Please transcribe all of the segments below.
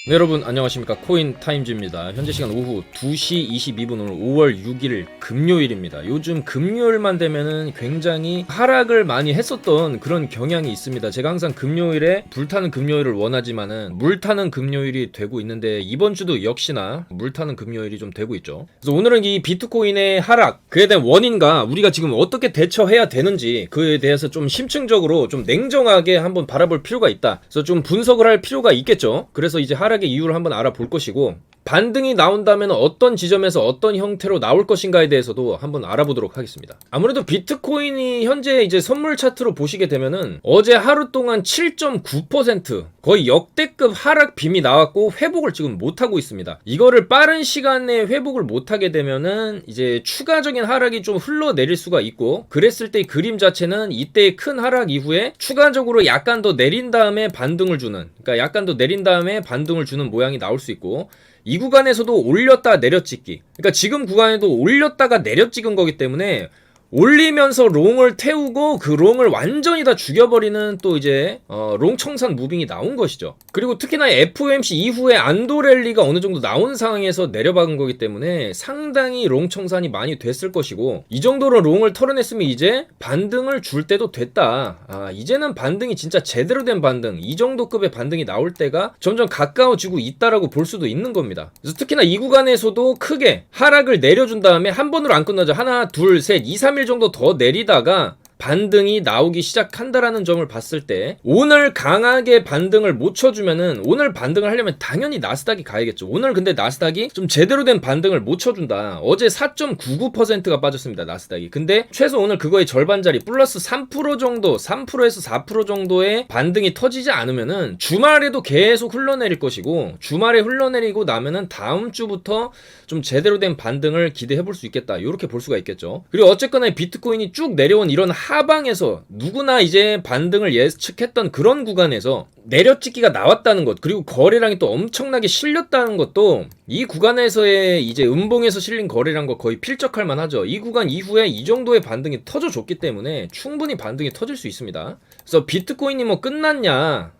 네, 여러분 안녕하십니까. 코인타임즈입니다. 현재 시간 오후 2시 22분 오늘 5월 6일 금요일입니다. 요즘 금요일만 되면은 굉장히 하락을 많이 했었던 그런 경향이 있습니다. 제가 항상 금요일에 불타는 금요일을 원하지만은 물타는 금요일이 되고 있는데 이번 주도 역시나 물타는 금요일이 좀 되고 있죠. 그래서 오늘은 이 비트코인의 하락, 그에 대한 원인과 우리가 지금 어떻게 대처해야 되는지 그에 대해서 좀 심층적으로 좀 냉정하게 한번 바라볼 필요가 있다. 그래서 좀 분석을 할 필요가 있겠죠. 그래서 이제 하락의 이유를 한번 알아볼 것이고, 반등이 나온다면 어떤 지점에서 어떤 형태로 나올 것인가에 대해서도 한번 알아보도록 하겠습니다. 아무래도 비트코인이 현재 이제 선물 차트로 보시게 되면은 어제 하루 동안 7.9% 거의 역대급 하락 빔이 나왔고 회복을 지금 못하고 있습니다. 이거를 빠른 시간 내에 회복을 못하게 되면은 이제 추가적인 하락이 좀 흘러내릴 수가 있고, 그랬을 때 그림 자체는 이때의 큰 하락 이후에 추가적으로 약간 더 내린 다음에 반등을 주는, 그러니까 약간 더 내린 다음에 반등을 주는 모양이 나올 수 있고, 이 구간에서도 올렸다 내려찍기, 그러니까 지금 구간에도 올렸다가 내려찍은 거기 때문에 올리면서 롱을 태우고 그 롱을 완전히 다 죽여버리는 또 이제 롱 청산 무빙이 나온 것이죠. 그리고 특히나 FOMC 이후에 안도 랠리가 어느 정도 나온 상황에서 내려박은 거기 때문에 상당히 롱 청산이 많이 됐을 것이고, 이 정도로 롱을 털어냈으면 이제 반등을 줄 때도 됐다. 이제는 반등이 진짜 제대로 된 반등, 이 정도 급의 반등이 나올 때가 점점 가까워지고 있다라고 볼 수도 있는 겁니다. 그래서 특히나 이 구간에서도 크게 하락을 내려준 다음에 한 번으로 안 끝나죠. 하나, 둘, 셋, 2, 3일 정도 더 내리다가 반등이 나오기 시작한다라는 점을 봤을 때, 오늘 강하게 반등을 못 쳐주면은, 오늘 반등을 하려면 당연히 나스닥이 가야겠죠. 오늘 근데 나스닥이 좀 제대로 된 반등을 못 쳐준다. 어제 4.99%가 빠졌습니다, 나스닥이. 근데 최소 오늘 그거의 절반짜리 플러스 3% 정도, 3%에서 4% 정도의 반등이 터지지 않으면은 주말에도 계속 흘러내릴 것이고, 주말에 흘러내리고 나면은 다음 주부터 좀 제대로 된 반등을 기대해 볼 수 있겠다, 이렇게 볼 수가 있겠죠. 그리고 어쨌거나 비트코인이 쭉 내려온 이런 하방에서 누구나 이제 반등을 예측했던 그런 구간에서 내려찍기가 나왔다는 것, 그리고 거래량이 또 엄청나게 실렸다는 것도 이 구간에서의 이제 음봉에서 실린 거래량 거 거의 필적할 만하죠. 이 구간 이후에 이 정도의 반등이 터져줬기 때문에 충분히 반등이 터질 수 있습니다. 그래서 비트코인이 뭐 끝났냐,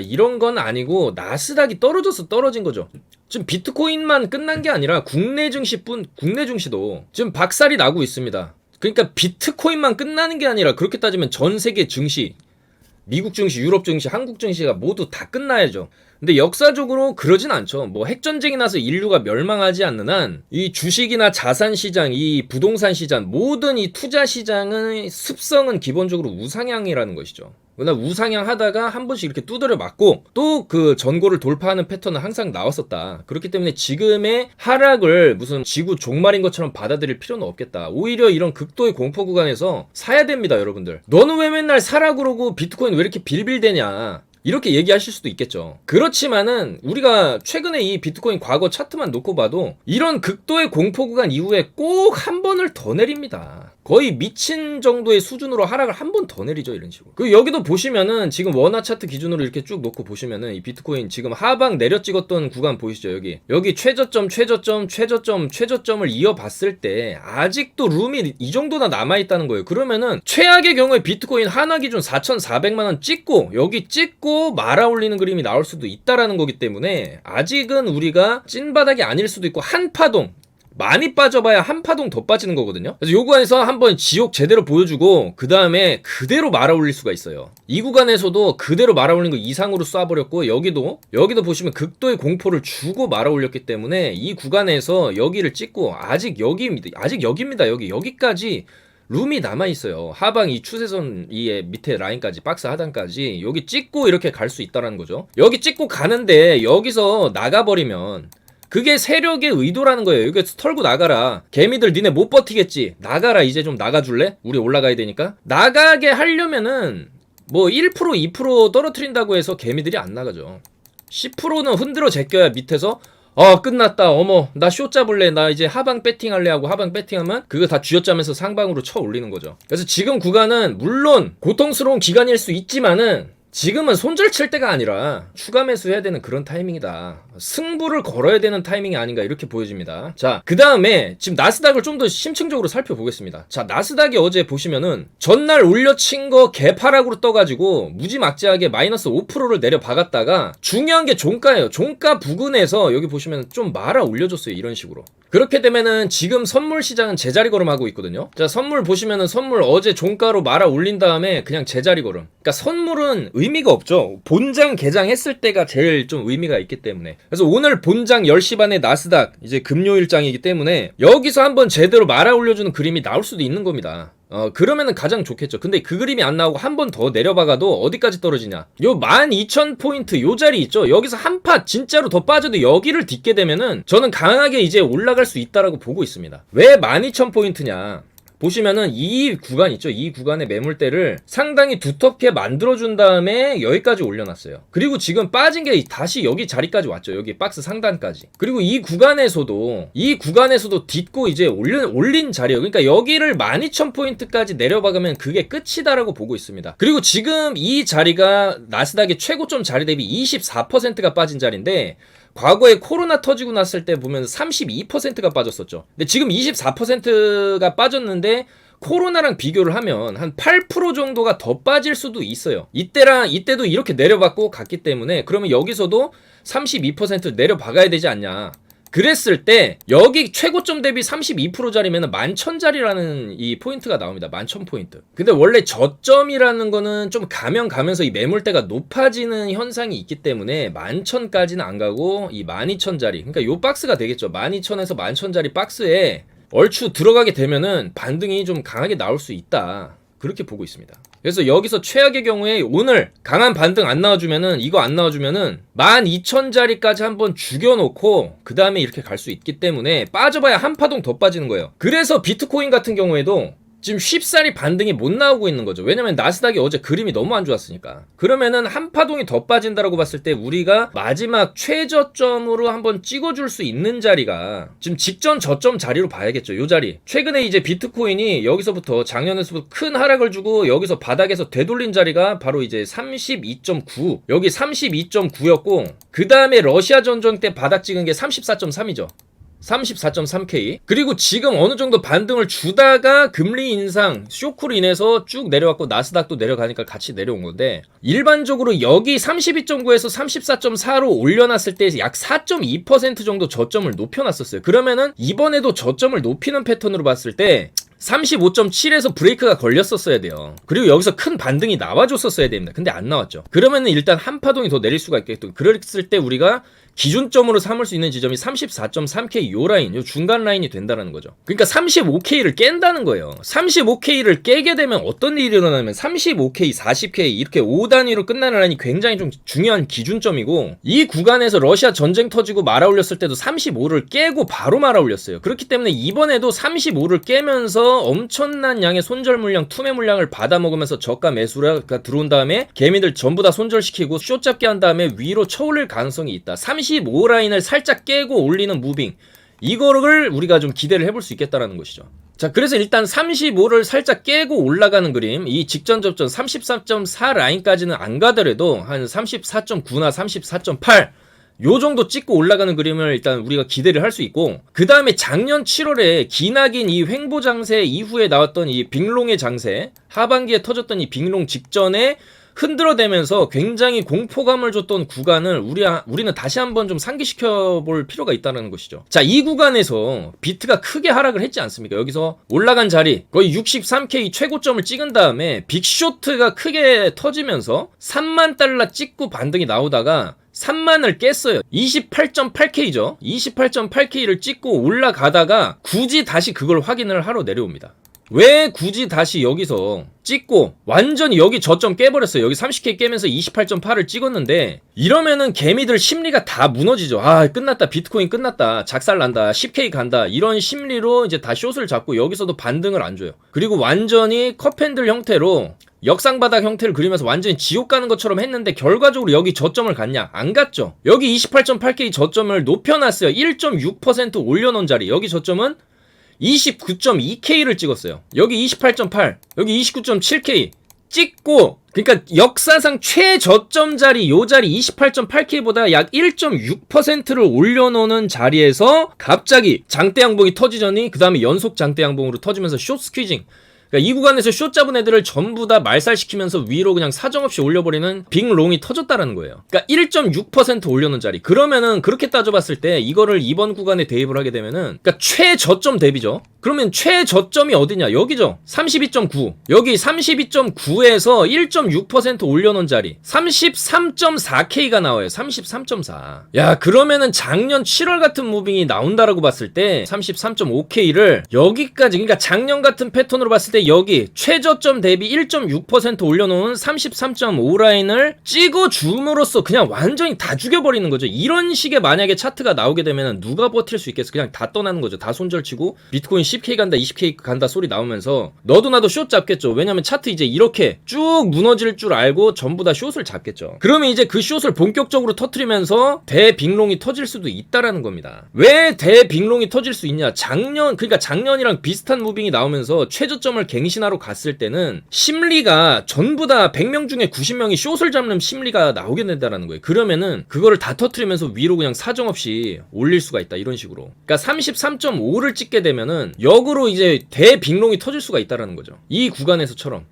이런 건 아니고 나스닥이 떨어져서 떨어진 거죠. 지금 비트코인만 끝난 게 아니라 국내 증시도 지금 박살이 나고 있습니다. 그러니까 비트코인만 끝나는 게 아니라 그렇게 따지면 전 세계 증시, 미국 증시, 유럽 증시, 한국 증시가 모두 다 끝나야죠. 근데 역사적으로 그러진 않죠. 뭐 핵전쟁이 나서 인류가 멸망하지 않는 한 이 주식이나 자산 시장, 이 부동산 시장, 모든 이 투자 시장의 습성은 기본적으로 우상향이라는 것이죠. 그러나 우상향 하다가 한 번씩 이렇게 두드려 맞고 또 그 전고를 돌파하는 패턴은 항상 나왔었다. 그렇기 때문에 지금의 하락을 무슨 지구 종말인 것처럼 받아들일 필요는 없겠다. 오히려 이런 극도의 공포 구간에서 사야 됩니다, 여러분들. 너는 왜 맨날 사라 그러고 비트코인 왜 이렇게 빌빌대냐, 이렇게 얘기하실 수도 있겠죠. 그렇지만은 우리가 최근에 이 비트코인 과거 차트만 놓고 봐도 이런 극도의 공포 구간 이후에 꼭 한 번을 더 내립니다. 거의 미친 정도의 수준으로 하락을 한 번 더 내리죠, 이런 식으로. 그 여기도 보시면은 지금 원화 차트 기준으로 이렇게 쭉 놓고 보시면은 이 비트코인 지금 하방 내려 찍었던 구간 보이시죠? 여기 최저점을 이어봤을 때 아직도 룸이 이 정도나 남아있다는 거예요. 그러면은 최악의 경우에 비트코인 하나 기준 4,400만 원 찍고 여기 찍고 말아 올리는 그림이 나올 수도 있다라는 거기 때문에 아직은 우리가 찐바닥이 아닐 수도 있고, 한 파동 많이 빠져봐야 한 파동 더 빠지는 거거든요. 그래서 요 구간에서 한번 지옥 제대로 보여주고 그 다음에 그대로 말아 올릴 수가 있어요. 이 구간에서도 그대로 말아 올린 거 이상으로 쏴버렸고, 여기도 보시면 극도의 공포를 주고 말아 올렸기 때문에 이 구간에서 여기를 찍고 아직 여기입니다. 여기까지 룸이 남아있어요. 하방 이 추세선 이 밑에 라인까지, 박스 하단까지 여기 찍고 이렇게 갈 수 있다라는 거죠. 여기 찍고 가는데 여기서 나가버리면 그게 세력의 의도라는 거예요. 여기서 털고 나가라. 개미들 니네 못 버티겠지. 나가라. 이제 좀 나가줄래? 우리 올라가야 되니까. 나가게 하려면은 뭐 1% 2% 떨어뜨린다고 해서 개미들이 안 나가죠. 10%는 흔들어 제껴야 밑에서 끝났다. 어머, 나 쇼 잡을래. 나 이제 하방 배팅할래 하고 하방 배팅하면 그거 다 쥐어짜면서 상방으로 쳐 올리는 거죠. 그래서 지금 구간은 물론 고통스러운 기간일 수 있지만은 지금은 손절 칠 때가 아니라 추가 매수해야 되는 그런 타이밍이다. 승부를 걸어야 되는 타이밍이 아닌가 이렇게 보여집니다. 자, 그 다음에 지금 나스닥을 좀 더 심층적으로 살펴보겠습니다. 자, 나스닥이 어제 보시면은 전날 올려친 거 개파락으로 떠가지고 무지막지하게 마이너스 5%를 내려 박았다가 중요한 게 종가예요. 종가 부근에서 여기 보시면 좀 말아 올려줬어요. 이런 식으로. 그렇게 되면은 지금 선물 시장은 제자리 걸음하고 있거든요. 자, 선물 보시면은 선물 어제 종가로 말아 올린 다음에 그냥 제자리 걸음. 그러니까 선물은 의미가 없죠. 본장 개장했을 때가 제일 좀 의미가 있기 때문에. 그래서 오늘 본장 10시 반에 나스닥 이제 금요일장이기 때문에 여기서 한번 제대로 말아 올려주는 그림이 나올 수도 있는 겁니다. 그러면은 가장 좋겠죠. 근데 그 그림이 안 나오고 한 번 더 내려박아도 어디까지 떨어지냐. 요 12,000포인트 요 자리 있죠. 여기서 한 파 진짜로 더 빠져도 여기를 딛게 되면은 저는 강하게 이제 올라갈 수 있다라고 보고 있습니다. 왜 12,000포인트냐. 보시면은 이 구간 있죠. 이 구간의 매물대를 상당히 두텁게 만들어준 다음에 여기까지 올려놨어요. 그리고 지금 빠진 게 다시 여기 자리까지 왔죠. 여기 박스 상단까지. 그리고 이 구간에서도 딛고 이제 올린 자리예요. 그러니까 여기를 12,000포인트까지 내려박으면 그게 끝이다라고 보고 있습니다. 그리고 지금 이 자리가 나스닥의 최고점 자리 대비 24%가 빠진 자리인데 과거에 코로나 터지고 났을 때 보면 32%가 빠졌었죠. 근데 지금 24%가 빠졌는데 코로나랑 비교를 하면 한 8% 정도가 더 빠질 수도 있어요. 이때도 이렇게 내려받고 갔기 때문에 그러면 여기서도 32% 내려박아야 되지 않냐. 그랬을 때 여기 최고점 대비 32%짜리면 11,000짜리라는 이 포인트가 나옵니다. 11,000포인트. 근데 원래 저점이라는 거는 좀 가면서 이 매물대가 높아지는 현상이 있기 때문에 11,000까지는 안 가고 이 12,000짜리, 그러니까 요 박스가 되겠죠. 12,000에서 11,000짜리 박스에 얼추 들어가게 되면은 반등이 좀 강하게 나올 수 있다. 그렇게 보고 있습니다. 그래서 여기서 최악의 경우에 오늘 강한 반등 안 나와주면은 12,000짜리까지 한번 죽여놓고 그 다음에 이렇게 갈 수 있기 때문에 빠져봐야 한 파동 더 빠지는 거예요. 그래서 비트코인 같은 경우에도 지금 쉽사리 반등이 못 나오고 있는 거죠. 왜냐면 나스닥이 어제 그림이 너무 안 좋았으니까. 그러면은 한 파동이 더 빠진다라고 봤을 때 우리가 마지막 최저점으로 한번 찍어줄 수 있는 자리가 지금 직전 저점 자리로 봐야겠죠. 요 자리. 최근에 이제 비트코인이 여기서부터 작년에서부터 큰 하락을 주고 여기서 바닥에서 되돌린 자리가 바로 이제 32.9. 여기 32.9였고 그 다음에 러시아 전쟁 때 바닥 찍은 게 34.3이죠. 34.3K. 그리고 지금 어느 정도 반등을 주다가 금리 인상 쇼크로 인해서 쭉 내려왔고 나스닥도 내려가니까 같이 내려온 건데 일반적으로 여기 32.9에서 34.4로 올려놨을 때 약 4.2% 정도 저점을 높여놨었어요. 그러면은 이번에도 저점을 높이는 패턴으로 봤을 때 35.7에서 브레이크가 걸렸었어야 돼요. 그리고 여기서 큰 반등이 나와줬었어야 됩니다. 근데 안 나왔죠. 그러면은 일단 한 파동이 더 내릴 수가 있겠고, 그랬을 때 우리가 기준점으로 삼을 수 있는 지점이 34.3K 요 라인, 요 중간 라인이 된다는 거죠. 그러니까 35K를 깬다는 거예요. 35K를 깨게 되면 어떤 일이 일어나냐면 35K, 40K 이렇게 5단위로 끝나는 라인이 굉장히 좀 중요한 기준점이고, 이 구간에서 러시아 전쟁 터지고 말아 올렸을 때도 35를 깨고 바로 말아 올렸어요. 그렇기 때문에 이번에도 35를 깨면서 엄청난 양의 손절 물량, 투매 물량을 받아먹으면서 저가 매수가 들어온 다음에 개미들 전부 다 손절시키고 숏 잡게 한 다음에 위로 쳐올릴 가능성이 있다. 35 라인을 살짝 깨고 올리는 무빙, 이거를 우리가 좀 기대를 해볼 수 있겠다라는 것이죠. 자, 그래서 일단 35를 살짝 깨고 올라가는 그림, 이 직전 접전 34.4 라인까지는 안 가더라도 한 34.9나 34.8 요 정도 찍고 올라가는 그림을 일단 우리가 기대를 할 수 있고, 그 다음에 작년 7월에 기나긴 이 횡보 장세 이후에 나왔던 이 빅롱의 장세, 하반기에 터졌던 이 빅롱 직전에 흔들어대면서 굉장히 공포감을 줬던 구간을 우리는 다시 한번 좀 상기시켜 볼 필요가 있다는 것이죠. 자, 이 구간에서 비트가 크게 하락을 했지 않습니까? 여기서 올라간 자리 거의 63K 최고점을 찍은 다음에 빅쇼트가 크게 터지면서 3만 달러 찍고 반등이 나오다가 3만을 깼어요. 28.8K죠. 28.8K를 찍고 올라가다가 굳이 다시 그걸 확인을 하러 내려옵니다. 왜 굳이 다시 여기서 찍고 완전히 여기 저점 깨버렸어요. 여기 30K 깨면서 28.8을 찍었는데, 이러면은 개미들 심리가 다 무너지죠. 아, 끝났다. 비트코인 끝났다. 작살난다. 10K 간다. 이런 심리로 이제 다 숏을 잡고 여기서도 반등을 안 줘요. 그리고 완전히 컵핸들 형태로 역상바닥 형태를 그리면서 완전히 지옥 가는 것처럼 했는데 결과적으로 여기 저점을 갔냐? 안 갔죠. 여기 28.8K 저점을 높여놨어요. 1.6% 올려놓은 자리. 여기 저점은 29.2K를 찍었어요. 여기 28.8, 여기 29.7K 찍고, 그러니까 역사상 최저점 자리 요 자리 28.8K보다 약 1.6%를 올려놓는 자리에서 갑자기 장대 양봉이 터지더니 그 다음에 연속 장대 양봉으로 터지면서 숏 스퀴징. 그러니까 이 구간에서 숏 잡은 애들을 전부 다 말살시키면서 위로 그냥 사정없이 올려버리는 빅롱이 터졌다라는 거예요. 그러니까 1.6% 올려놓은 자리. 그러면은 그렇게 따져봤을 때 이거를 이번 구간에 대입을 하게 되면은 그러니까 최저점 대비죠. 그러면 최저점이 어디냐? 여기죠. 32.9. 여기 32.9에서 1.6% 올려놓은 자리. 33.4K가 나와요. 33.4. 야, 그러면은 작년 7월 같은 무빙이 나온다라고 봤을 때 33.5K를 여기까지, 그러니까 작년 같은 패턴으로 봤을 때 여기 최저점 대비 1.6% 올려놓은 33.5 라인을 찍어줌으로써 그냥 완전히 다 죽여버리는 거죠. 이런 식의 만약에 차트가 나오게 되면 누가 버틸 수 있겠어? 그냥 다 떠나는 거죠. 다 손절치고 비트코인 10K 간다 20K 간다 소리 나오면서 너도 나도 숏 잡겠죠. 왜냐면 차트 이제 이렇게 쭉 무너질 줄 알고 전부 다 숏을 잡겠죠. 그러면 이제 그 숏을 본격적으로 터트리면서 대빅롱이 터질 수도 있다라는 겁니다. 왜 대빅롱이 터질 수 있냐? 그러니까 작년이랑 비슷한 무빙이 나오면서 최저점을 갱신하러 갔을 때는 심리가 전부 다 100명 중에 90명이 숏을 잡는 심리가 나오게 된다라는 거예요. 그러면은 그거를 다 터트리면서 위로 그냥 사정없이 올릴 수가 있다, 이런 식으로. 그러니까 33.5를 찍게 되면은 역으로 이제 대빅롱이 터질 수가 있다라는 거죠. 이 구간에서처럼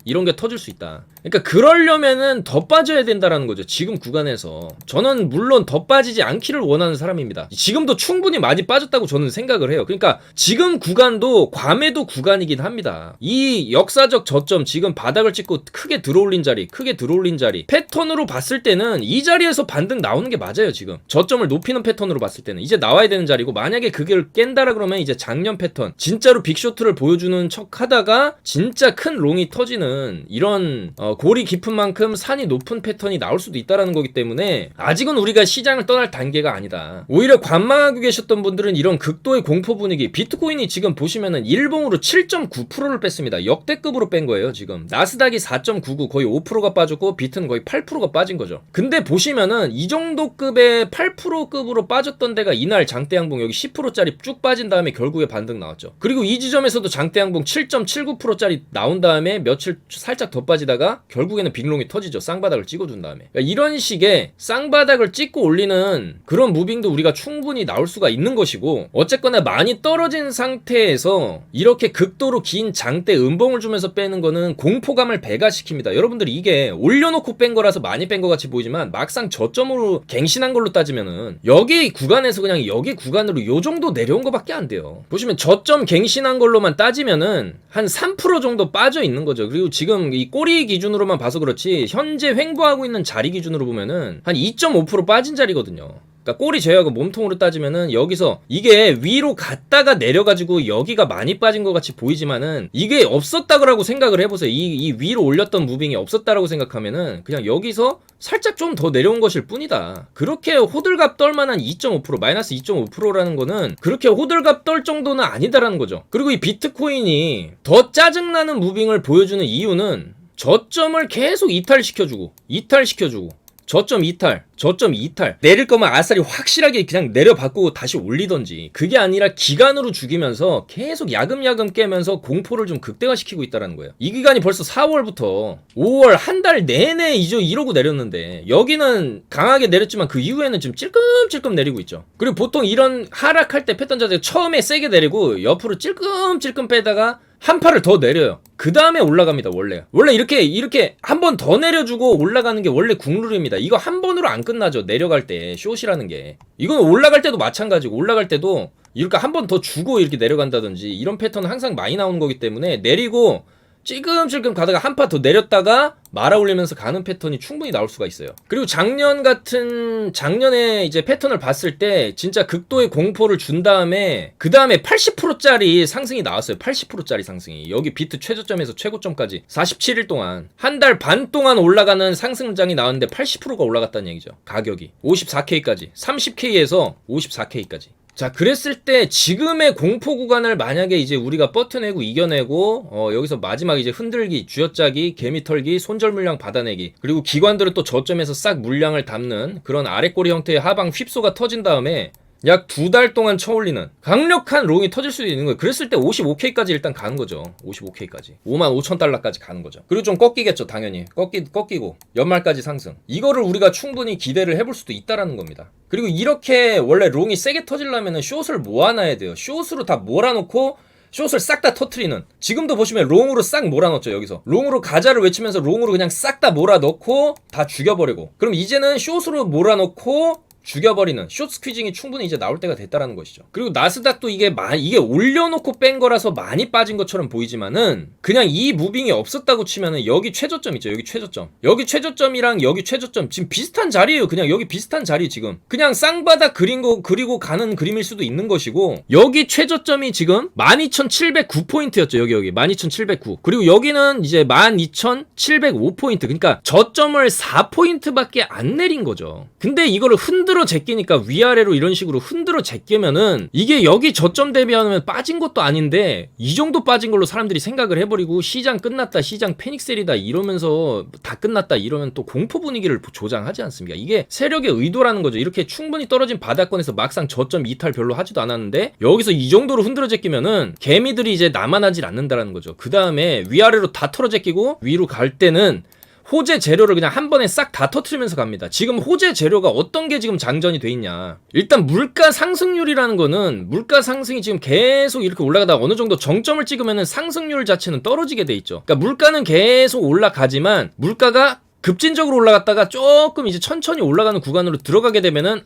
이런 게 터질 수 있다. 그러니까 그러려면은 더 빠져야 된다라는 거죠. 지금 구간에서. 저는 물론 더 빠지지 않기를 원하는 사람입니다. 지금도 충분히 많이 빠졌다고 저는 생각을 해요. 그러니까 지금 구간도 과매도 구간이긴 합니다. 이 역사적 저점, 지금 바닥을 찍고 크게 들어올린 자리 패턴으로 봤을 때는 이 자리에서 반등 나오는 게 맞아요. 지금 저점을 높이는 패턴으로 봤을 때는 이제 나와야 되는 자리고, 만약에 그걸 깬다라 그러면 이제 작년 패턴 진짜로 빅쇼트를 보여주는 척 하다가 진짜 큰 롱이 터지는 이런 골이 깊은 만큼 산이 높은 패턴이 나올 수도 있다라는 거기 때문에 아직은 우리가 시장을 떠날 단계가 아니다. 오히려 관망하고 계셨던 분들은 이런 극도의 공포 분위기, 비트코인이 지금 보시면은 일봉으로 7.9%를 뺐습니다. 역대급으로 뺀 거예요. 지금 나스닥이 4.99, 거의 5%가 빠졌고 비트는 거의 8%가 빠진 거죠. 근데 보시면은 이 정도 급의 8%급으로 빠졌던 데가 이날 장대양봉 여기 10%짜리 쭉 빠진 다음에 결국에 반등 나왔죠. 그리고 이 지점에서도 장대양봉 7.79%짜리 나온 다음에 며칠 살짝 더 빠지다가 결국에는 빅롱이 터지죠. 쌍바닥을 찍어준 다음에. 그러니까 이런 식의 쌍바닥을 찍고 올리는 그런 무빙도 우리가 충분히 나올 수가 있는 것이고, 어쨌거나 많이 떨어진 상태에서 이렇게 극도로 긴 장대 음봉을 주면서 빼는 거는 공포감을 배가시킵니다. 여러분들이 이게 올려놓고 뺀 거라서 많이 뺀 것 같이 보이지만 막상 저점으로 갱신한 걸로 따지면은 여기 구간에서 그냥 여기 구간으로 요 정도 내려온 거밖에 안 돼요. 보시면 저점 갱신한 걸로만 따지면은 한 3% 정도 빠져 있는 거죠. 그리고 지금 이 꼬리 기준으로만 봐서 그렇지 현재 횡보하고 있는 자리 기준으로 보면은 한 2.5% 빠진 자리거든요. 그러니까 꼬리 제외하고 몸통으로 따지면은 여기서 이게 위로 갔다가 내려가지고 여기가 많이 빠진 것 같이 보이지만은 이게 없었다고 생각을 해보세요. 이 위로 올렸던 무빙이 없었다라고 생각하면은 그냥 여기서 살짝 좀 더 내려온 것일 뿐이다. 그렇게 호들갑 떨만한 2.5% 마이너스 2.5%라는 거는 그렇게 호들갑 떨 정도는 아니다라는 거죠. 그리고 이 비트코인이 더 짜증나는 무빙을 보여주는 이유는 저점을 계속 이탈시켜주고 저점 이탈 내릴 거면 아싸리 확실하게 그냥 내려바꾸고 다시 올리던지, 그게 아니라 기간으로 죽이면서 계속 야금야금 깨면서 공포를 좀 극대화시키고 있다는 거예요. 이 기간이 벌써 4월부터 5월 한 달 내내 이러고 내렸는데 여기는 강하게 내렸지만 그 이후에는 좀 찔끔찔끔 내리고 있죠. 그리고 보통 이런 하락할 때 패턴 자체가 처음에 세게 내리고 옆으로 찔끔찔끔 빼다가 한 팔을 더 내려요. 그 다음에 올라갑니다. 원래 이렇게 한 번 더 내려주고 올라가는 게 원래 국룰입니다. 이거 한 번으로 안 끝나죠. 내려갈 때 숏이라는 게. 이건 올라갈 때도 마찬가지고, 올라갈 때도 이렇게 한 번 더 주고 이렇게 내려간다든지 이런 패턴은 항상 많이 나오는 거기 때문에 내리고 찔끔찔끔 가다가 한 파 더 내렸다가 말아 올리면서 가는 패턴이 충분히 나올 수가 있어요. 그리고 작년에 이제 패턴을 봤을 때 진짜 극도의 공포를 준 다음에 그 다음에 80%짜리 상승이 나왔어요. 80%짜리 상승이 여기 비트 최저점에서 최고점까지 47일 동안 한 달 반 동안 올라가는 상승장이 나왔는데 80%가 올라갔다는 얘기죠. 가격이 54K까지 30K에서 54K까지. 자, 그랬을 때 지금의 공포 구간을 만약에 이제 우리가 버텨내고 이겨내고 여기서 마지막 이제 흔들기, 쥐어짜기, 개미 털기, 손절 물량 받아내기, 그리고 기관들은 또 저점에서 싹 물량을 담는 그런 아랫꼬리 형태의 하방 휩소가 터진 다음에 약 2달 동안 쳐올리는 강력한 롱이 터질 수도 있는 거예요. 그랬을 때 55K까지 일단 가는 거죠. 55K까지 55,000달러까지 가는 거죠. 그리고 좀 꺾이겠죠. 당연히 꺾이고 연말까지 상승, 이거를 우리가 충분히 기대를 해볼 수도 있다라는 겁니다. 그리고 이렇게 원래 롱이 세게 터지려면 숏을 모아놔야 돼요. 숏으로 다 몰아놓고 숏을 싹 다 터트리는, 지금도 보시면 롱으로 싹 몰아넣었죠. 여기서 롱으로 가자를 외치면서 롱으로 그냥 싹 다 몰아넣고 다 죽여버리고, 그럼 이제는 숏으로 몰아넣고 죽여버리는 숏 스퀴징이 충분히 이제 나올 때가 됐다라는 것이죠. 그리고 나스닥도 이게 올려놓고 뺀 거라서 많이 빠진 것처럼 보이지만은 그냥 이 무빙이 없었다고 치면은 여기 최저점 있죠. 여기 최저점이랑 여기 최저점 지금 비슷한 자리예요. 그냥 여기 비슷한 자리, 지금 그냥 쌍바닥 그리고 가는 그림일 수도 있는 것이고, 여기 최저점이 지금 12,709포인트였죠. 여기 12,709, 그리고 여기는 이제 12,705포인트, 그러니까 저점을 4포인트밖에 안 내린 거죠. 근데 이거를 흔들어 제끼니까 위아래로 이런 식으로 흔들어 제끼면은 이게 여기 저점 대비하면 빠진 것도 아닌데 이 정도 빠진 걸로 사람들이 생각을 해버리고 시장 끝났다, 시장 패닉셀이다 이러면서 다 끝났다 이러면 또 공포 분위기를 조장하지 않습니까? 이게 세력의 의도라는 거죠. 이렇게 충분히 떨어진 바닥권에서 막상 저점 이탈 별로 하지도 않았는데 여기서 이 정도로 흔들어 제끼면은 개미들이 이제 남아나질 않는다라는 거죠. 그 다음에 위아래로 다 털어 제끼고 위로 갈 때는 호재 재료를 그냥 한 번에 싹 다 터트리면서 갑니다. 지금 호재 재료가 어떤 게 지금 장전이 돼 있냐. 일단 물가 상승률이라는 거는, 물가 상승이 지금 계속 이렇게 올라가다가 어느 정도 정점을 찍으면은 상승률 자체는 떨어지게 돼 있죠. 그러니까 물가는 계속 올라가지만 물가가 급진적으로 올라갔다가 조금 이제 천천히 올라가는 구간으로 들어가게 되면은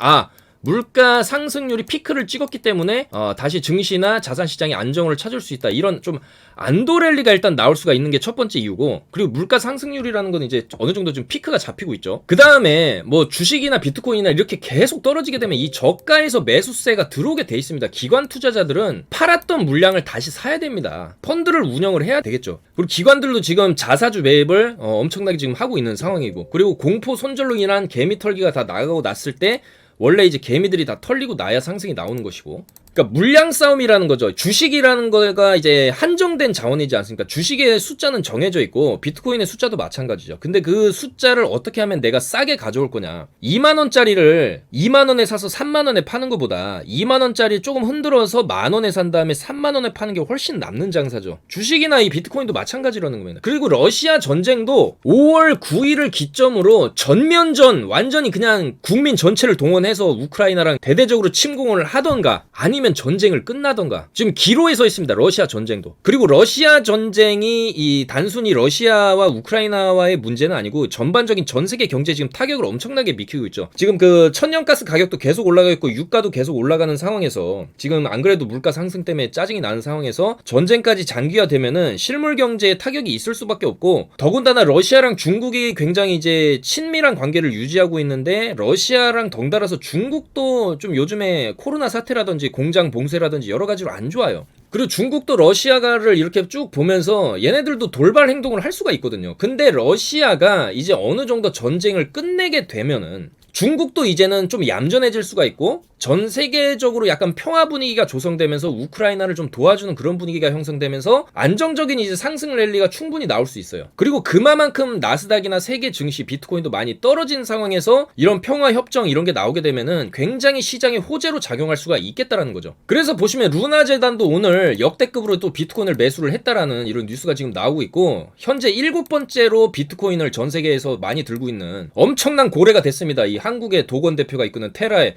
물가 상승률이 피크를 찍었기 때문에 다시 증시나 자산시장이 안정을 찾을 수 있다. 이런 좀 안도랠리가 일단 나올 수가 있는 게 첫 번째 이유고, 그리고 물가 상승률이라는 건 이제 어느 정도 좀 피크가 잡히고 있죠. 그 다음에 뭐 주식이나 비트코인이나 이렇게 계속 떨어지게 되면 이 저가에서 매수세가 들어오게 돼 있습니다. 기관 투자자들은 팔았던 물량을 다시 사야 됩니다. 펀드를 운영을 해야 되겠죠. 그리고 기관들도 지금 자사주 매입을 엄청나게 지금 하고 있는 상황이고, 그리고 공포 손절로 인한 개미 털기가 다 나가고 났을 때 원래 이제 개미들이 다 털리고 나야 상승이 나오는 것이고, 그러니까 물량 싸움이라는 거죠. 주식이라는 거가 이제 한정된 자원이지 않습니까? 주식의 숫자는 정해져 있고 비트코인의 숫자도 마찬가지죠. 근데 그 숫자를 어떻게 하면 내가 싸게 가져올 거냐. 2만원짜리를 2만원에 사서 3만원에 파는 것보다 2만원짜리 조금 흔들어서 만원에 산 다음에 3만원에 파는 게 훨씬 남는 장사죠. 주식이나 이 비트코인도 마찬가지라는 겁니다. 그리고 러시아 전쟁도 5월 9일을 기점으로 전면전, 완전히 그냥 국민 전체를 동원해서 우크라이나랑 대대적으로 침공을 하던가 아니면 전쟁을 끝나던가, 지금 기로에 서 있습니다. 러시아 전쟁도. 그리고 러시아 전쟁이 이 단순히 러시아와 우크라이나와의 문제는 아니고 전반적인 전 세계 경제에 지금 타격을 엄청나게 미치고 있죠. 지금 그 천연가스 가격도 계속 올라가 있고 유가도 계속 올라가는 상황에서, 지금 안 그래도 물가 상승 때문에 짜증이 나는 상황에서 전쟁까지 장기화되면은 실물 경제에 타격이 있을 수밖에 없고, 더군다나 러시아랑 중국이 굉장히 이제 친밀한 관계를 유지하고 있는데 러시아랑 덩달아서 중국도 좀 요즘에 코로나 사태라든지 공장 봉쇄라든지 여러 가지로 안 좋아요. 그리고 중국도 러시아를 이렇게 쭉 보면서 얘네들도 돌발 행동을 할 수가 있거든요. 근데 러시아가 이제 어느 정도 전쟁을 끝내게 되면은 중국도 이제는 좀 얌전해질 수가 있고, 전 세계적으로 약간 평화 분위기가 조성되면서 우크라이나를 좀 도와주는 그런 분위기가 형성되면서 안정적인 이제 상승 랠리가 충분히 나올 수 있어요. 그리고 그만큼 나스닥이나 세계 증시, 비트코인도 많이 떨어진 상황에서 이런 평화 협정 이런 게 나오게 되면은 굉장히 시장에 호재로 작용할 수가 있겠다라는 거죠. 그래서 보시면 루나 재단도 오늘 역대급으로 또 비트코인을 매수를 했다라는 이런 뉴스가 지금 나오고 있고, 현재 7번째로 비트코인을 전 세계에서 많이 들고 있는 엄청난 고래가 됐습니다. 이 한국의 도건 대표가 이끄는 테라의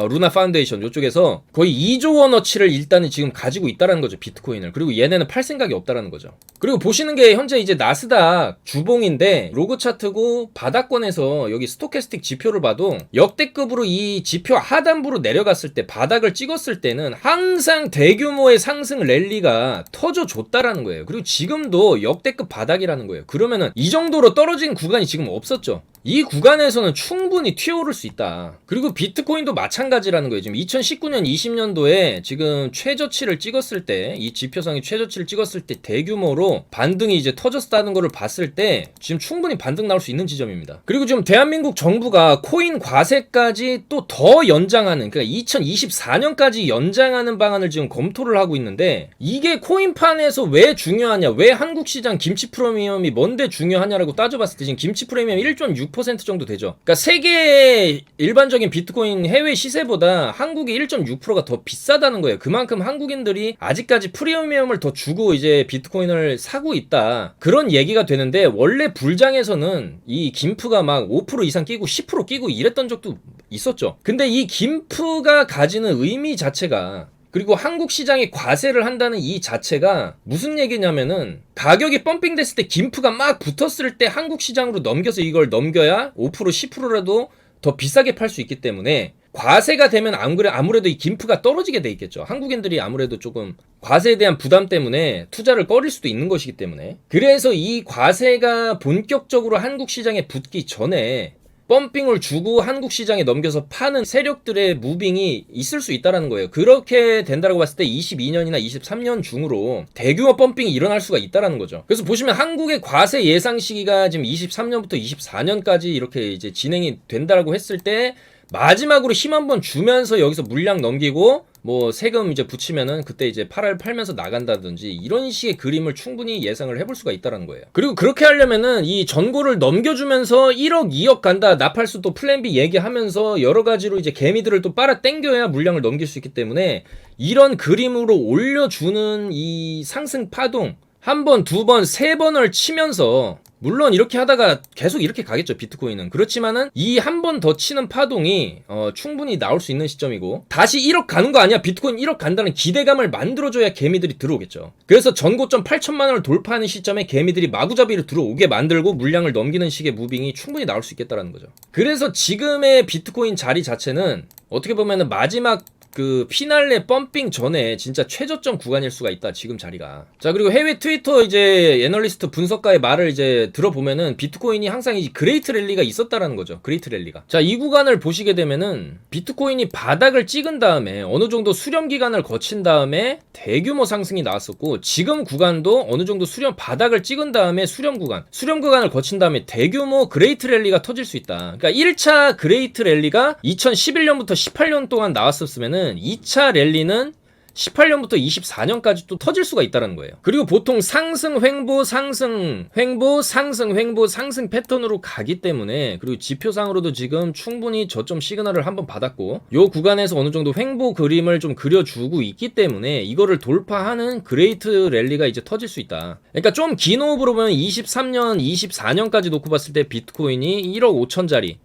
루나 파운데이션 요쪽에서 거의 2조 원어치를 일단은 지금 가지고 있다라는 거죠, 비트코인을. 그리고 얘네는 팔 생각이 없다라는 거죠. 그리고 보시는 게 현재 이제 나스닥 주봉인데 로그 차트고, 바닥권에서 여기 스토캐스틱 지표를 봐도 역대급으로 이 지표 하단부로 내려갔을 때 바닥을 찍었을 때는 항상 대규모의 상승 랠리가 터져줬다라는 거예요. 그리고 지금도 역대급 바닥이라는 거예요. 그러면은 이 정도로 떨어진 구간이 지금 없었죠. 이 구간에서는 충분히 튀어오를 수 있다. 그리고 비트코인도 마찬가지라는 거예요. 지금 2019년 20년도에 지금 최저치를 찍었을 때, 이 지표상의 최저치를 찍었을 때 대규모로 반등이 이제 터졌다는 거를 봤을 때 지금 충분히 반등 나올 수 있는 지점입니다. 그리고 지금 대한민국 정부가 코인 과세까지 또 더 연장하는, 그러니까 2024년까지 연장하는 방안을 지금 검토를 하고 있는데, 이게 코인판에서 왜 중요하냐, 왜 한국 시장 김치 프리미엄이 뭔데 중요하냐라고 따져봤을 때 지금 김치 프리미엄 1.6% 정도 되죠. 그러니까 세계 일반적인 비트코인 해외 시세보다 한국이 1.6%가 더 비싸다는 거예요. 그만큼 한국인들이 아직까지 프리미엄을 더 주고 이제 비트코인을 사고 있다. 그런 얘기가 되는데 원래 불장에서는 이 김프가 막 5% 이상 끼고 10% 끼고 이랬던 적도 있었죠. 근데 이 김프가 가지는 의미 자체가, 그리고 한국 시장에 과세를 한다는 이 자체가 무슨 얘기냐면은 가격이 펌핑 됐을 때 김프가 막 붙었을 때 한국 시장으로 넘겨서 이걸 넘겨야 5% 10%라도 더 비싸게 팔 수 있기 때문에 과세가 되면 아무래도 이 김프가 떨어지게 돼 있겠죠. 한국인들이 아무래도 조금 과세에 대한 부담 때문에 투자를 꺼릴 수도 있는 것이기 때문에, 그래서 이 과세가 본격적으로 한국 시장에 붙기 전에 펌핑을 주고 한국 시장에 넘겨서 파는 세력들의 무빙이 있을 수 있다는 거예요. 그렇게 된다고 봤을 때 22년이나 23년 중으로 대규모 펌핑이 일어날 수가 있다는 거죠. 그래서 보시면 한국의 과세 예상 시기가 지금 23년부터 24년까지 이렇게 이제 진행이 된다고 했을 때 마지막으로 힘 한번 주면서 여기서 물량 넘기고 뭐 세금 이제 붙이면은 그때 이제 팔면서 나간다든지 이런 식의 그림을 충분히 예상을 해볼 수가 있다는 거예요. 그리고 그렇게 하려면은 이 전고를 넘겨주면서 1억 2억 간다, 나팔수 또 플랜 B 얘기하면서 여러 가지로 이제 개미들을 또 빨아 당겨야 물량을 넘길 수 있기 때문에 이런 그림으로 올려주는 이 상승 파동 한 번, 두 번, 세 번을 치면서, 물론 이렇게 하다가 계속 이렇게 가겠죠, 비트코인은. 그렇지만은 이 한 번 더 치는 파동이 충분히 나올 수 있는 시점이고, 다시 1억 가는 거 아니야, 비트코인 1억 간다는 기대감을 만들어줘야 개미들이 들어오겠죠. 그래서 전고점 8천만 원을 돌파하는 시점에 개미들이 마구잡이로 들어오게 만들고 물량을 넘기는 식의 무빙이 충분히 나올 수 있겠다는 거죠. 그래서 지금의 비트코인 자리 자체는 어떻게 보면은 마지막 그 피날레 펌핑 전에 진짜 최저점 구간일 수가 있다, 지금 자리가. 자, 그리고 해외 트위터 이제 애널리스트 분석가의 말을 이제 들어보면은 비트코인이 항상 이 그레이트 랠리가 있었다라는 거죠. 그레이트 랠리가. 자, 이 구간을 보시게 되면은 비트코인이 바닥을 찍은 다음에 어느 정도 수렴 기간을 거친 다음에 대규모 상승이 나왔었고, 지금 구간도 어느 정도 바닥을 찍은 다음에 수렴 구간을 거친 다음에 대규모 그레이트 랠리가 터질 수 있다. 그러니까 1차 그레이트 랠리가 2011년부터 18년 동안 나왔었으면은 2차 랠리는 18년부터 24년까지 또 터질 수가 있다는 거예요. 그리고 보통 상승 횡보 상승 횡보 상승 횡보 상승 패턴으로 가기 때문에, 그리고 지표상으로도 지금 충분히 저점 시그널을 한번 받았고 요 구간에서 어느 정도 횡보 그림을 좀 그려주고 있기 때문에 이거를 돌파하는 그레이트 랠리가 이제 터질 수 있다. 그러니까 좀 긴 호흡으로 보면 23년 24년까지 놓고 봤을 때 비트코인이 1억 5천짜리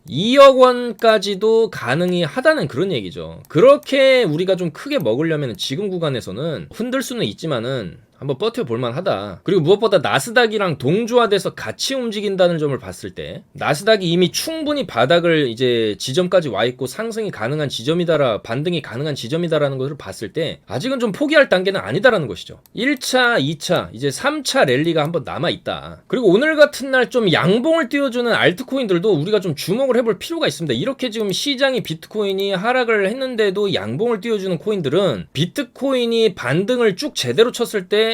2억 원까지도 가능이 하다는 그런 얘기죠. 그렇게 우리가 좀 크게 먹으려면 지금 구간에서는 흔들 수는 있지만은 한번 버텨볼만 하다. 그리고 무엇보다 나스닥이랑 동조화돼서 같이 움직인다는 점을 봤을 때 나스닥이 이미 충분히 바닥을 이제 지점까지 와있고 상승이 가능한 지점이다라, 반등이 가능한 지점이다라는 것을 봤을 때 아직은 좀 포기할 단계는 아니다라는 것이죠. 1차, 2차, 이제 3차 랠리가 한번 남아있다. 그리고 오늘 같은 날 좀 양봉을 띄워주는 알트코인들도 우리가 좀 주목을 해볼 필요가 있습니다. 이렇게 지금 시장이 비트코인이 하락을 했는데도 양봉을 띄워주는 코인들은 비트코인이 반등을 쭉 제대로 쳤을 때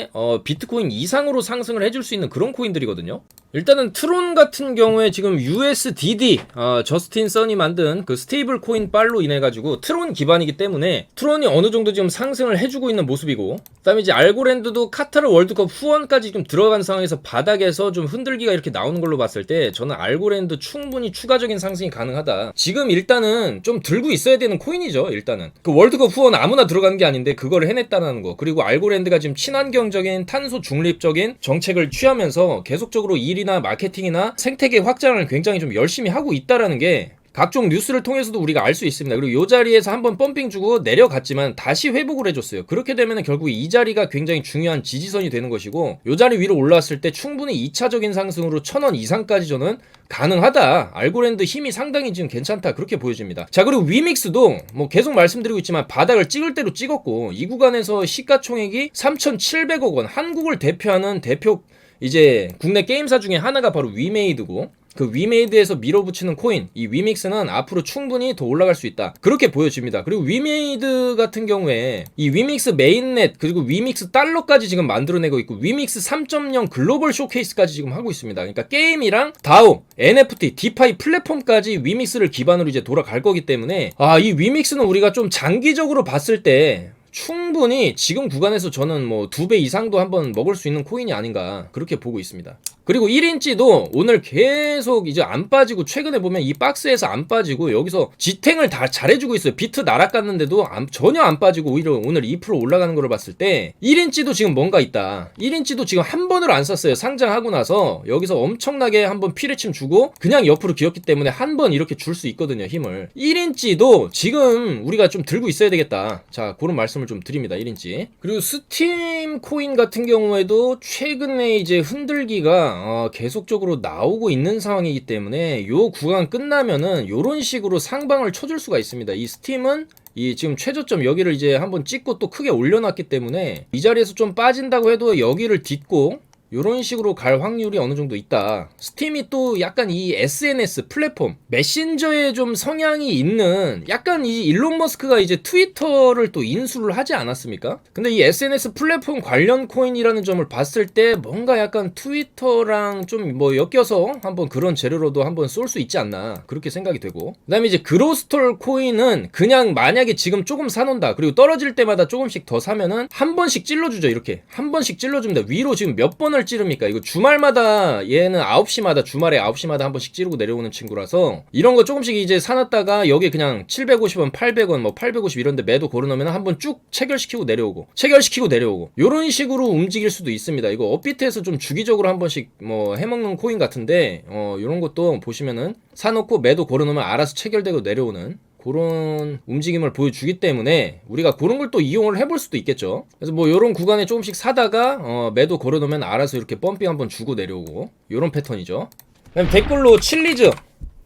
비트코인 이상으로 상승을 해줄 수 있는 그런 코인들이거든요. 일단은 트론 같은 경우에 지금 USDD 저스틴 선이 만든 그 스테이블 코인 빨로 인해 가지고 트론 기반이기 때문에 트론이 어느 정도 지금 상승을 해주고 있는 모습이고, 그다음에 이제 알고랜드도 카타르 월드컵 후원까지 좀 들어간 상황에서 바닥에서 좀 흔들기가 이렇게 나오는 걸로 봤을 때 저는 알고랜드 충분히 추가적인 상승이 가능하다. 지금 일단은 좀 들고 있어야 되는 코인이죠. 일단은 그 월드컵 후원 아무나 들어가는 게 아닌데 그걸 해냈다는 거, 그리고 알고랜드가 지금 친환경적인 탄소 중립적인 정책을 취하면서 계속적으로 일이나 마케팅이나 생태계 확장을 굉장히 좀 열심히 하고 있다라는 게 각종 뉴스를 통해서도 우리가 알 수 있습니다. 그리고 이 자리에서 한번 펌핑 주고 내려갔지만 다시 회복을 해줬어요. 그렇게 되면 결국 이 자리가 굉장히 중요한 지지선이 되는 것이고, 이 자리 위로 올라왔을 때 충분히 2차적인 상승으로 1000원 이상까지 저는 가능하다. 알고랜드 힘이 상당히 지금 괜찮다, 그렇게 보여집니다. 자, 그리고 위믹스도 뭐 계속 말씀드리고 있지만 바닥을 찍을 대로 찍었고, 이 구간에서 시가총액이 3,700억 원, 한국을 대표하는 대표 이제 국내 게임사 중에 하나가 바로 위메이드고, 그 위메이드에서 밀어붙이는 코인, 이 위믹스는 앞으로 충분히 더 올라갈 수 있다, 그렇게 보여집니다. 그리고 위메이드 같은 경우에 이 위믹스 메인넷 그리고 위믹스 달러까지 지금 만들어내고 있고, 위믹스 3.0 글로벌 쇼케이스까지 지금 하고 있습니다. 그러니까 게임이랑 다오, NFT, 디파이 플랫폼까지 위믹스를 기반으로 이제 돌아갈 거기 때문에 이 위믹스는 우리가 좀 장기적으로 봤을 때 충분히 지금 구간에서 저는 뭐 2배 이상도 한번 먹을 수 있는 코인이 아닌가, 그렇게 보고 있습니다. 그리고 1인치도 오늘 계속 이제 안 빠지고, 최근에 보면 이 박스에서 안 빠지고 여기서 지탱을 다 잘해주고 있어요. 비트 날아갔는데도 전혀 안 빠지고 오히려 오늘 2% 올라가는 걸 봤을 때 1인치도 지금 뭔가 있다. 1인치도 지금 한 번을 안 쐈어요. 상장하고 나서 여기서 엄청나게 한번 피레침 주고 그냥 옆으로 기었기 때문에 한 번 이렇게 줄 수 있거든요, 힘을. 1인치도 지금 우리가 좀 들고 있어야 되겠다. 자, 그런 말씀을 좀 드립니다. 1인치. 그리고 스팀 코인 같은 경우에도 최근에 이제 흔들기가 계속적으로 나오고 있는 상황이기 때문에 요 구간 끝나면은 요런 식으로 상방을 쳐줄 수가 있습니다. 이 스팀은 이 지금 최저점 여기를 이제 한번 찍고 또 크게 올려놨기 때문에 이 자리에서 좀 빠진다고 해도 여기를 딛고 요런 식으로 갈 확률이 어느 정도 있다. 스팀이 또 약간 이 SNS 플랫폼, 메신저에 좀 성향이 있는, 약간 이 일론 머스크가 이제 트위터를 또 인수를 하지 않았습니까? 근데 이 SNS 플랫폼 관련 코인이라는 점을 봤을 때 뭔가 약간 트위터랑 좀 뭐 엮여서 한번 그런 재료로도 한번 쏠 수 있지 않나, 그렇게 생각이 되고. 그 다음에 이제 그로스톨 코인은 그냥 만약에 지금 조금 사놓는다, 그리고 떨어질 때마다 조금씩 더 사면은 한 번씩 찔러주죠. 이렇게 한 번씩 찔러줍니다. 위로 지금 몇 번을 찌릅니까? 이거 주말마다, 얘는 9시마다, 주말에 9시마다 한 번씩 찌르고 내려오는 친구라서 이런 거 조금씩 이제 사놨다가 여기 그냥 750원, 800원, 뭐 850 이런데 매도 걸어놓으면 한번 쭉 체결시키고 내려오고, 체결시키고 내려오고, 요런 식으로 움직일 수도 있습니다. 이거 업비트에서 좀 주기적으로 한 번씩 뭐 해먹는 코인 같은데, 요런 것도 보시면은 사놓고 매도 걸어놓으면 알아서 체결되고 내려오는 그런 움직임을 보여주기 때문에 우리가 그런 걸 또 이용을 해볼 수도 있겠죠. 그래서 뭐 요런 구간에 조금씩 사다가 매도 걸어놓으면 알아서 이렇게 펌핑 한번 주고 내려오고, 요런 패턴이죠. 그다음 댓글로 칠리즈.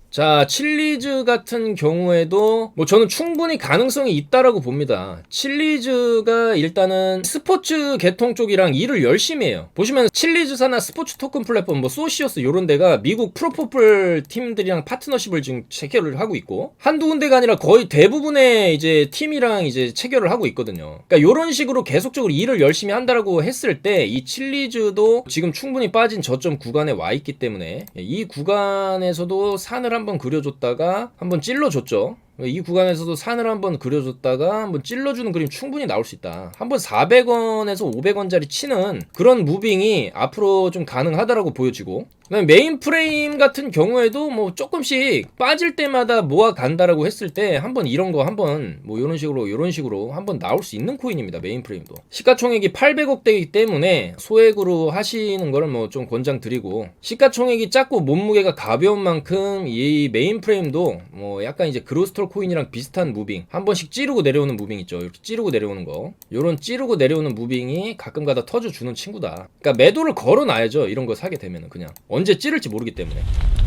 자, 칠리즈 같은 경우에도 뭐 저는 충분히 가능성이 있다라고 봅니다. 칠리즈가 일단은 스포츠 계통 쪽이랑 일을 열심히 해요. 보시면 칠리즈사나 스포츠 토큰 플랫폼, 뭐 소시어스 요런 데가 미국 프로포폴 팀들이랑 파트너십을 지금 체결을 하고 있고, 한두 군데가 아니라 거의 대부분의 이제 팀이랑 이제 체결을 하고 있거든요. 그러니까 요런 식으로 계속적으로 일을 열심히 한다라고 했을 때 이 칠리즈도 지금 충분히 빠진 저점 구간에 와 있기 때문에 이 구간에서도 산을 한번 그려줬다가 한번 찔러줬죠. 이 구간에서도 산을 한번 그려줬다가 한번 찔러주는 그림 충분히 나올 수 있다. 한번 400원에서 500원짜리 치는 그런 무빙이 앞으로 좀 가능하다라고 보여지고, 그다음에 메인 프레임 같은 경우에도 뭐 조금씩 빠질 때마다 모아 간다라고 했을 때 한번 이런 거 한번 뭐 이런 식으로 한번 나올 수 있는 코인입니다. 메인 프레임도 시가총액이 800억대이기 때문에 소액으로 하시는 거를 뭐 좀 권장드리고, 시가총액이 작고 몸무게가 가벼운 만큼 이 메인 프레임도 뭐 약간 이제 그로스톨 코인이랑 비슷한 무빙, 한 번씩 찌르고 내려오는 무빙 있죠. 이렇게 찌르고 내려오는 거, 요런 찌르고 내려오는 무빙이 가끔가다 터져주는 친구다. 그러니까 매도를 걸어놔야죠. 이런 거 사게 되면은 그냥 언제 찌를지 모르기 때문에.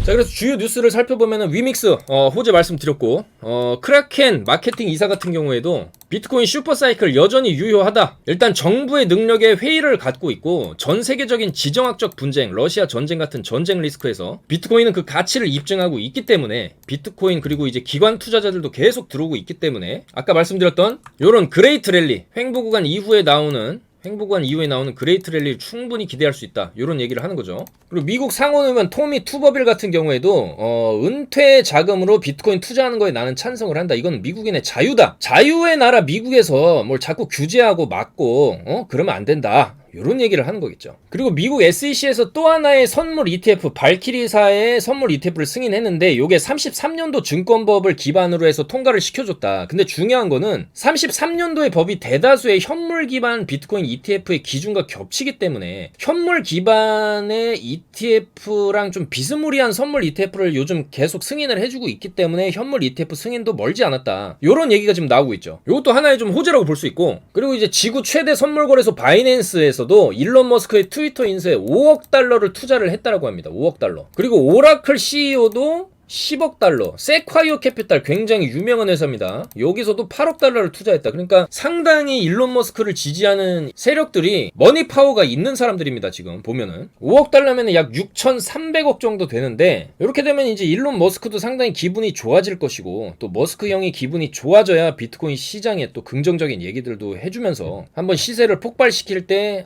자, 그래서 주요 뉴스를 살펴보면은 위믹스 호재 말씀드렸고, 크라켄 마케팅 이사 같은 경우에도 비트코인 슈퍼사이클 여전히 유효하다. 일단 정부의 능력에 회의를 갖고 있고, 전 세계적인 지정학적 분쟁, 러시아 전쟁 같은 전쟁 리스크에서 비트코인은 그 가치를 입증하고 있기 때문에, 비트코인 그리고 이제 기관 투자자들도 계속 들어오고 있기 때문에 아까 말씀드렸던 요런 그레이트 랠리, 횡보 구간 이후에 나오는 그레이트 랠리를 충분히 기대할 수 있다. 이런 얘기를 하는 거죠. 그리고 미국 상원의원 토미 투버빌 같은 경우에도 은퇴 자금으로 비트코인 투자하는 거에 나는 찬성을 한다. 이건 미국인의 자유다. 자유의 나라 미국에서 뭘 자꾸 규제하고 막고 그러면 안 된다. 이런 얘기를 하는 거겠죠. 그리고 미국 SEC에서 또 하나의 선물 ETF, 발키리사의 선물 ETF를 승인했는데, 요게 33년도 증권법을 기반으로 해서 통과를 시켜줬다. 근데 중요한 거는 33년도의 법이 대다수의 현물 기반 비트코인 ETF의 기준과 겹치기 때문에 현물 기반의 ETF랑 좀 비스무리한 선물 ETF를 요즘 계속 승인을 해주고 있기 때문에 현물 ETF 승인도 멀지 않았다. 요런 얘기가 지금 나오고 있죠. 요것도 하나의 좀 호재라고 볼 수 있고, 그리고 이제 지구 최대 선물 거래소 바이낸스에서 도 일론 머스크의 트위터 인수에 5억 달러를 투자를 했다라고 합니다. 5억 달러. 그리고 오라클 CEO도 10억 달러, 세콰이어 캐피탈 굉장히 유명한 회사입니다. 여기서도 8억 달러를 투자했다. 그러니까 상당히 일론 머스크를 지지하는 세력들이 머니 파워가 있는 사람들입니다. 지금 보면은 5억 달러면 약 6,300억 정도 되는데, 이렇게 되면 이제 일론 머스크도 상당히 기분이 좋아질 것이고, 또 머스크 형이 기분이 좋아져야 비트코인 시장에 또 긍정적인 얘기들도 해주면서 한번 시세를 폭발시킬 때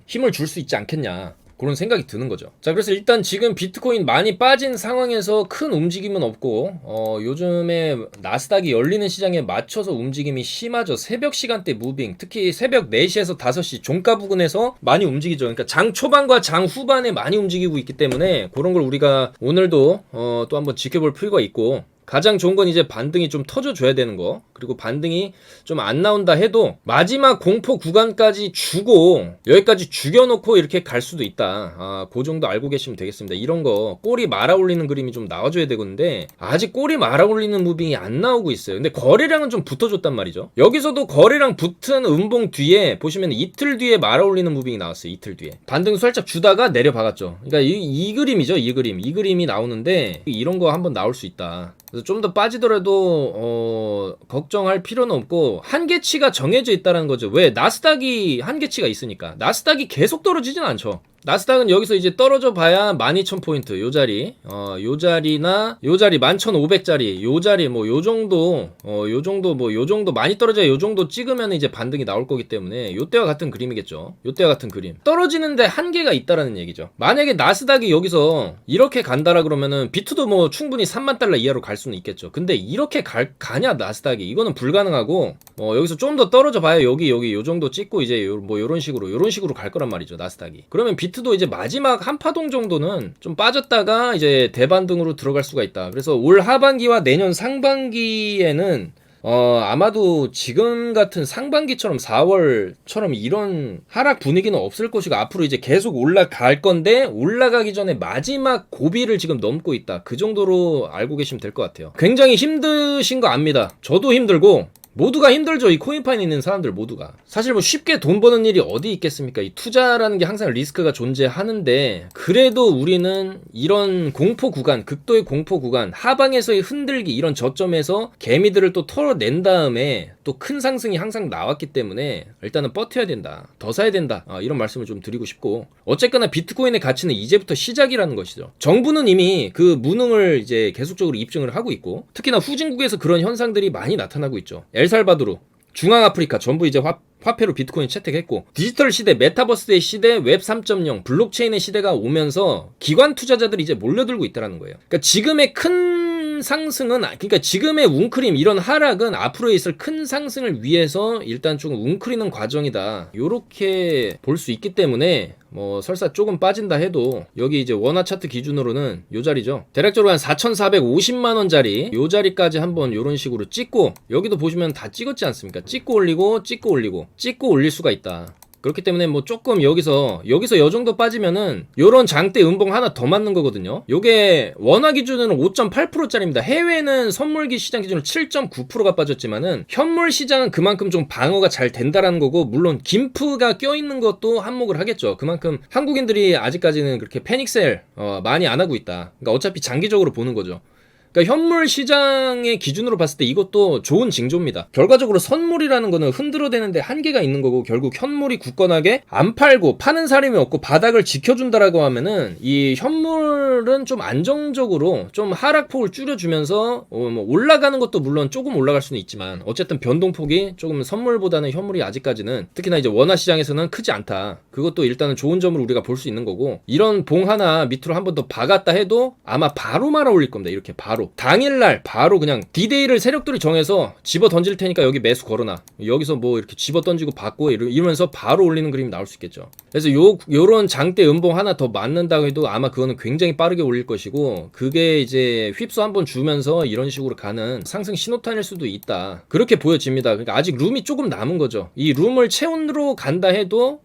힘을 줄 수 있지 않겠냐. 그런 생각이 드는 거죠. 자, 그래서 일단 지금 비트코인 많이 빠진 상황에서 큰 움직임은 없고 요즘에 나스닥이 열리는 시장에 맞춰서 움직임이 심하죠. 새벽 시간대 무빙, 특히 새벽 4시에서 5시 종가 부근에서 많이 움직이죠. 그러니까 장 초반과 장 후반에 많이 움직이고 있기 때문에 그런 걸 우리가 오늘도 또 한번 지켜볼 필요가 있고, 가장 좋은 건 이제 반등이 좀 터져줘야 되는 거, 그리고 반등이 좀 안 나온다 해도 마지막 공포 구간까지 주고 여기까지 죽여놓고 이렇게 갈 수도 있다. 그 정도 알고 계시면 되겠습니다. 이런 거 꼬리 말아 올리는 그림이 좀 나와줘야 되는데 아직 꼬리 말아 올리는 무빙이 안 나오고 있어요. 근데 거래량은 좀 붙어줬단 말이죠. 여기서도 거래량 붙은 음봉 뒤에 보시면 이틀 뒤에 말아 올리는 무빙이 나왔어요. 이틀 뒤에 반등 살짝 주다가 내려박았죠. 그러니까 이 그림이죠. 이 그림이 나오는데 이런 거 한번 나올 수 있다. 그래서 좀 더 빠지더라도 걱정할 필요는 없고 한계치가 정해져 있다는 거죠. 왜? 나스닥이 한계치가 있으니까. 나스닥이 계속 떨어지진 않죠. 나스닥은 여기서 이제 떨어져 봐야 12,000포인트 요 자리, 요 자리나 요 자리 11,500짜리 요 자리 뭐 요 정도 요 정도 많이 떨어져야 요 정도 찍으면 이제 반등이 나올 거기 때문에 요때와 같은 그림이겠죠. 요때와 같은 그림. 떨어지는데 한계가 있다라는 얘기죠. 만약에 나스닥이 여기서 이렇게 간다라 그러면은 비트도 뭐 충분히 3만 달러 이하로 갈 수는 있겠죠. 근데 이렇게 가냐 나스닥이, 이거는 불가능하고 여기서 좀 더 떨어져 봐야 여기 요 정도 찍고 이제 뭐 요런 식으로 갈 거란 말이죠. 나스닥이. 그러면 비트도 이제 마지막 한 파동 정도는 좀 빠졌다가 이제 대반등으로 들어갈 수가 있다. 그래서 올 하반기와 내년 상반기에는 아마도 지금 같은 상반기처럼 4월처럼 이런 하락 분위기는 없을 것이고 앞으로 이제 계속 올라갈 건데 올라가기 전에 마지막 고비를 지금 넘고 있다. 그 정도로 알고 계시면 될 것 같아요. 굉장히 힘드신 거 압니다. 저도 힘들고 모두가 힘들죠. 이 코인파이에 있는 사람들 모두가. 사실 뭐 쉽게 돈 버는 일이 어디 있겠습니까? 이 투자라는 게 항상 리스크가 존재하는데 그래도 우리는 이런 공포 구간, 극도의 공포 구간, 하방에서의 흔들기, 이런 저점에서 개미들을 또 털어낸 다음에 또 큰 상승이 항상 나왔기 때문에 일단은 버텨야 된다. 더 사야 된다. 이런 말씀을 좀 드리고 싶고, 어쨌거나 비트코인의 가치는 이제부터 시작이라는 것이죠. 정부는 이미 그 무능을 이제 계속적으로 입증을 하고 있고, 특히나 후진국에서 그런 현상들이 많이 나타나고 있죠. 엘살바도르, 중앙아프리카 전부 이제 화폐로 비트코인 채택했고, 디지털 시대, 메타버스의 시대, 웹 3.0, 블록체인의 시대가 오면서 기관 투자자들이 이제 몰려들고 있다는 거예요. 그러니까 지금의 큰 상승은, 그러니까 지금의 웅크림, 이런 하락은 앞으로 있을 큰 상승을 위해서 일단 조금 웅크리는 과정이다. 요렇게 볼 수 있기 때문에 뭐 설사 조금 빠진다 해도 여기 이제 원화 차트 기준으로는 요 자리죠. 대략적으로 한 4,450만원짜리 요 자리까지 한번 요런 식으로 찍고, 여기도 보시면 다 찍었지 않습니까? 찍고 올리고 찍고 올리고 찍고 올릴 수가 있다. 그렇기 때문에 뭐 조금 여기서 요 정도 빠지면은 요런 장대 음봉 하나 더 맞는 거거든요. 요게 원화 기준으로는 5.8%짜리입니다. 해외는 선물기 시장 기준으로 7.9%가 빠졌지만은 현물 시장은 그만큼 좀 방어가 잘 된다라는 거고, 물론 김프가 껴있는 것도 한몫을 하겠죠. 그만큼 한국인들이 아직까지는 그렇게 패닉셀 많이 안 하고 있다. 그러니까 어차피 장기적으로 보는 거죠. 그러니까 현물 시장의 기준으로 봤을 때 이것도 좋은 징조입니다. 결과적으로 선물이라는 거는 흔들어대는데 한계가 있는 거고, 결국 현물이 굳건하게 안 팔고 파는 사람이 없고 바닥을 지켜준다라고 하면은 이 현물은 좀 안정적으로 좀 하락폭을 줄여주면서 뭐 올라가는 것도 물론 조금 올라갈 수는 있지만 어쨌든 변동폭이 조금 선물보다는 현물이 아직까지는, 특히나 이제 원화 시장에서는 크지 않다. 그것도 일단은 좋은 점을 우리가 볼 수 있는 거고, 이런 봉 하나 밑으로 한 번 더 박았다 해도 아마 바로 말아 올릴 겁니다. 이렇게 바로 당일날 바로 그냥 디데이를 세력들이 정해서 집어 던질 테니까 여기 매수 걸어놔, 여기서 뭐 이렇게 집어 던지고 받고 이러면서 바로 올리는 그림이 나올 수 있겠죠. 그래서 요런 장대 음봉 하나 더 맞는다고 해도 아마 그거는 굉장히 빠르게 올릴 것이고, 그게 이제 휩수 한번 주면서 이런 식으로 가는 상승 신호탄일 수도 있다. 그렇게 보여집니다. 그러니까 아직 룸이 조금 남은 거죠. 이 룸을 채운으로 간다 해도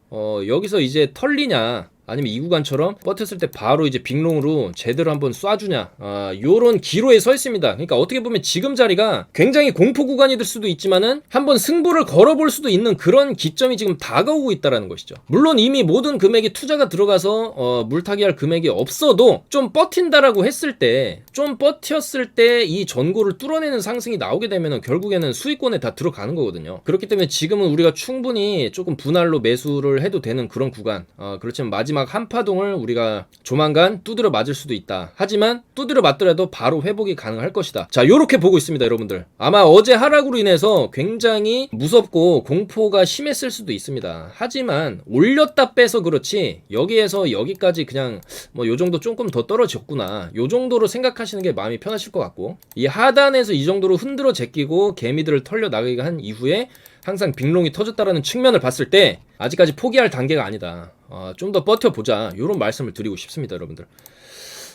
여기서 이제 털리냐, 아니면 이 구간처럼 버텼을 때 바로 이제 빅롱으로 제대로 한번 쏴주냐, 요런 기로에 서 있습니다. 그러니까 어떻게 보면 지금 자리가 굉장히 공포 구간이 될 수도 있지만은 한번 승부를 걸어볼 수도 있는 그런 기점이 지금 다가오고 있다라는 것이죠. 물론 이미 모든 금액이 투자가 들어가서 물타기 할 금액이 없어도 좀 버틴다라고 했을 때, 좀 버텼을 때 이 전고를 뚫어내는 상승이 나오게 되면은 결국에는 수익권에 다 들어가는 거거든요. 그렇기 때문에 지금은 우리가 충분히 조금 분할로 매수를 해도 되는 그런 구간, 그렇지만 마지막 마지막 한파동을 우리가 조만간 두드려 맞을 수도 있다. 하지만 두드려 맞더라도 바로 회복이 가능할 것이다. 자, 요렇게 보고 있습니다, 여러분들. 아마 어제 하락으로 인해서 굉장히 무섭고 공포가 심했을 수도 있습니다. 하지만 올렸다 빼서 그렇지 여기에서 여기까지 그냥 뭐 요 정도 조금 더 떨어졌구나, 요 정도로 생각하시는 게 마음이 편하실 것 같고, 이 하단에서 이 정도로 흔들어 제끼고 개미들을 털려 나가게 한 이후에 항상 빅롱이 터졌다라는 측면을 봤을 때 아직까지 포기할 단계가 아니다. 좀 더 버텨보자, 요런 말씀을 드리고 싶습니다, 여러분들.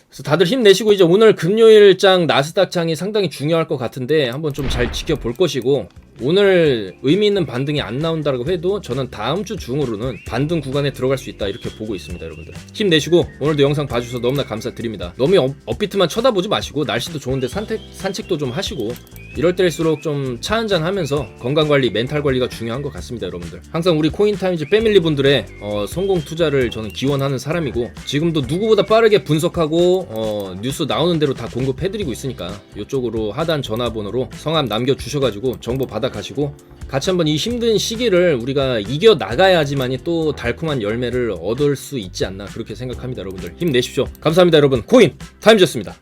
그래서 다들 힘내시고, 이제 오늘 금요일장 나스닥장이 상당히 중요할 것 같은데 한번 좀 잘 지켜볼 것이고, 오늘 의미 있는 반등이 안 나온다고 해도 저는 다음 주 중으로는 반등 구간에 들어갈 수 있다, 이렇게 보고 있습니다, 여러분들. 힘내시고 오늘도 영상 봐주셔서 너무나 감사드립니다. 너무 업비트만 쳐다보지 마시고 날씨도 좋은데 산책도 좀 하시고, 이럴 때일수록 좀 차 한잔 하면서 건강관리, 멘탈관리가 중요한 것 같습니다, 여러분들. 항상 우리 코인타임즈 패밀리 분들의 성공 투자를 저는 기원하는 사람이고, 지금도 누구보다 빠르게 분석하고 뉴스 나오는 대로 다 공급해드리고 있으니까 이쪽으로 하단 전화번호로 성함 남겨주셔가지고 정보 받아가시고 같이 한번 이 힘든 시기를 우리가 이겨 나가야지만이 또 달콤한 열매를 얻을 수 있지 않나, 그렇게 생각합니다, 여러분들. 힘내십시오. 감사합니다, 여러분. 코인타임즈였습니다.